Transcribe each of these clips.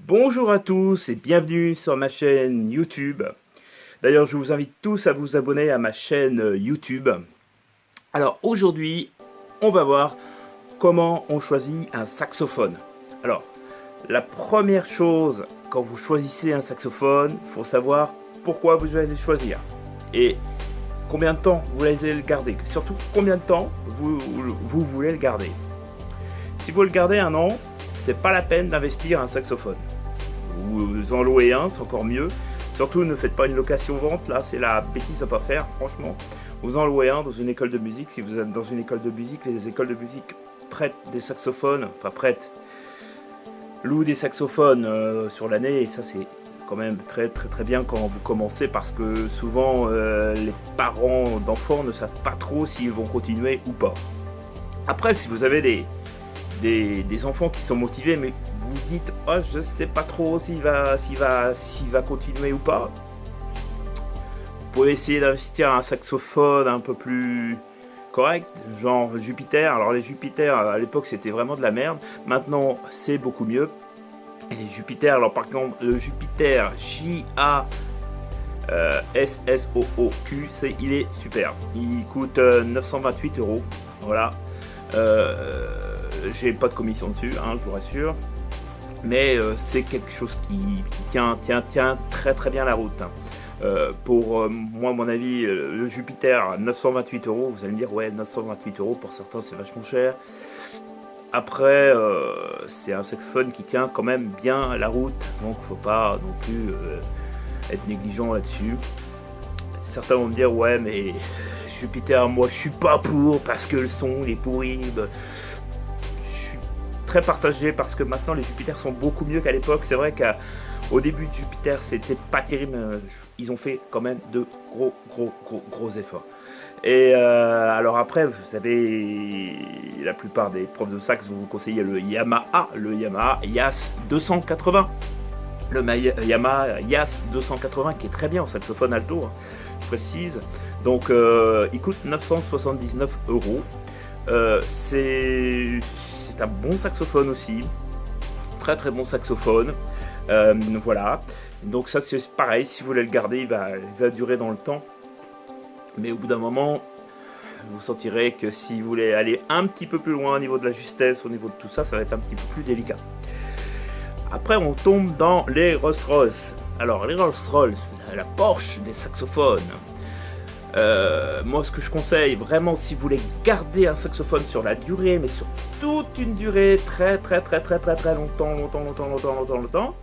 Bonjour à tous et bienvenue sur ma chaîne YouTube. D'ailleurs, je vous invite tous à vous abonner à ma chaîne YouTube. Alors aujourd'hui, on va voir comment on choisit un saxophone. Alors, la première chose, quand vous choisissez un saxophone, il faut savoir pourquoi vous allez le choisir. Et combien de temps vous allez le garder. Surtout, combien de temps vous voulez le garder. Si vous le gardez un an, c'est pas la peine d'investir un saxophone. Vous en louez un, c'est encore mieux. Surtout, ne faites pas une location-vente, là, c'est la bêtise à pas faire, franchement. Vous en louez un dans une école de musique. Si vous êtes dans une école de musique, les écoles de musique prêtent des saxophones, enfin prêtent, louent des saxophones sur l'année, et ça, c'est quand même très bien quand vous commencez, parce que souvent, les parents d'enfants ne savent pas trop s'ils vont continuer ou pas. Après, si vous avez des enfants qui sont motivés, mais vous dites oh, je sais pas trop s'il va continuer ou pas, vous pouvez essayer d'investir un saxophone un peu plus correct, genre Jupiter. Alors les Jupiter à l'époque c'était vraiment de la merde, maintenant c'est beaucoup mieux. Et les Jupiter, alors par contre le Jupiter JASSOOQ, il est super, il coûte 928 €, voilà. J'ai pas de commission dessus, hein, je vous rassure, mais c'est quelque chose qui tient très bien la route, hein. Pour moi, mon avis, le Jupiter à 928 €, vous allez me dire ouais, 928 € pour certains c'est vachement cher. Après, c'est un saxophone qui tient quand même bien la route, donc faut pas non plus être négligent là-dessus. Certains vont me dire ouais, mais Jupiter, moi je suis pas pour parce que le son il est pourri. Je suis très partagé parce que maintenant les Jupiter sont beaucoup mieux qu'à l'époque. C'est vrai qu'au début de Jupiter c'était pas terrible, ils ont fait quand même de gros efforts. Et alors après, vous savez, la plupart des profs de sax vont vous conseiller le Yamaha Yas 280. Le Yamaha Yas 280 qui est très bien en saxophone alto, hein, je précise. Donc il coûte 979 €. C'est un bon saxophone aussi, très bon saxophone. Voilà, donc ça c'est pareil, si vous voulez le garder, il va durer dans le temps. Mais au bout d'un moment, vous sentirez que si vous voulez aller un petit peu plus loin au niveau de la justesse, au niveau de tout ça, ça va être un petit peu plus délicat. Après on tombe dans les Rolls-Royce. Alors les Rolls-Royce, la Porsche des saxophones. Moi ce que je conseille vraiment, si vous voulez garder un saxophone sur la durée, mais sur toute une durée très longtemps,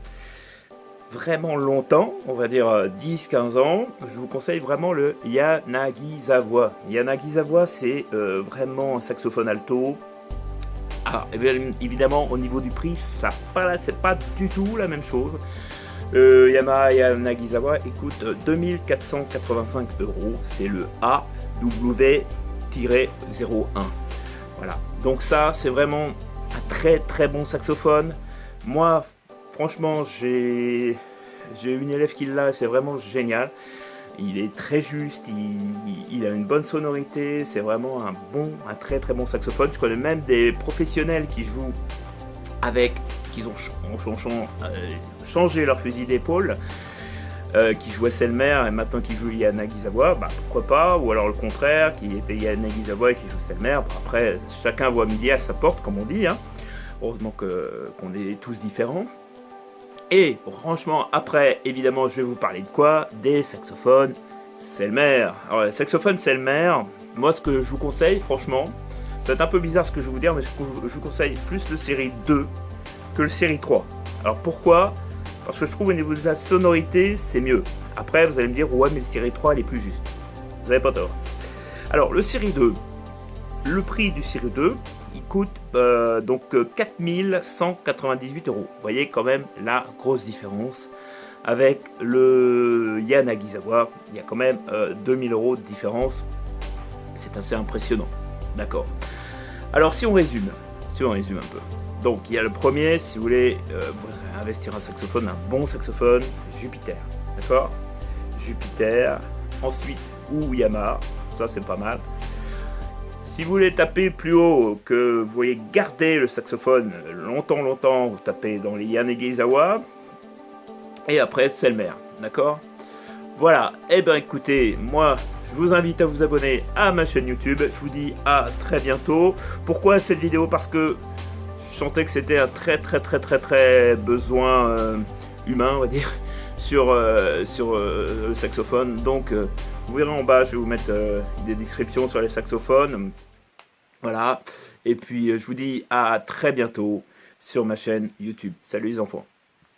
vraiment longtemps, on va dire 10-15 ans, je vous conseille vraiment le Yanagisawa. Yanagisawa, c'est vraiment un saxophone alto. Ah, évidemment au niveau du prix, c'est pas du tout la même chose. Yamaha Yanagisawa coûte 2485 €, c'est le AW-01. Voilà, donc ça c'est vraiment un très bon saxophone. Moi franchement j'ai une élève qui l'a, c'est vraiment génial. Il est très juste, il a une bonne sonorité, c'est vraiment un très bon saxophone. Je connais même des professionnels qui jouent avec, qui ont changé leur fusil d'épaule, qui jouaient Selmer et maintenant qui jouent Yanagisawa, pourquoi pas, ou alors le contraire, qui était Yanagisawa et qui joue Selmer. Après, chacun voit midi à sa porte, comme on dit, hein. Heureusement qu'on est tous différents. Et franchement, après, évidemment, je vais vous parler de quoi? Des saxophones Selmer. Alors, les saxophones Selmer, moi, ce que je vous conseille, franchement, c'est un peu bizarre ce que je vais vous dire, mais je vous conseille plus le série 2 que le série 3. Alors pourquoi? Parce que je trouve au niveau de la sonorité, c'est mieux. Après, vous allez me dire, ouais, mais le série 3, elle est plus juste. Vous n'avez pas tort. Alors, le série 2, le prix du série 2, il coûte donc 4198 €. Vous voyez quand même la grosse différence. Avec le Yanagisawa, il y a quand même 2000 € de différence. C'est assez impressionnant. D'accord. Alors si on résume un peu. Donc il y a le premier, si vous voulez investir un saxophone, un bon saxophone, Jupiter. D'accord, Jupiter. Ensuite, ou Yamaha, ça c'est pas mal. Si vous voulez taper plus haut, que vous voulez garder le saxophone longtemps, vous tapez dans les Yanegisawa. Et après, Selmer, d'accord? Voilà, et ben écoutez, moi, je vous invite à vous abonner à ma chaîne YouTube. Je vous dis à très bientôt. Pourquoi cette vidéo? Parce que je sentais que c'était un très besoin humain, on va dire, sur le saxophone. Donc, vous verrez en bas, je vais vous mettre des descriptions sur les saxophones. Voilà. Et puis, je vous dis à très bientôt sur ma chaîne YouTube. Salut les enfants.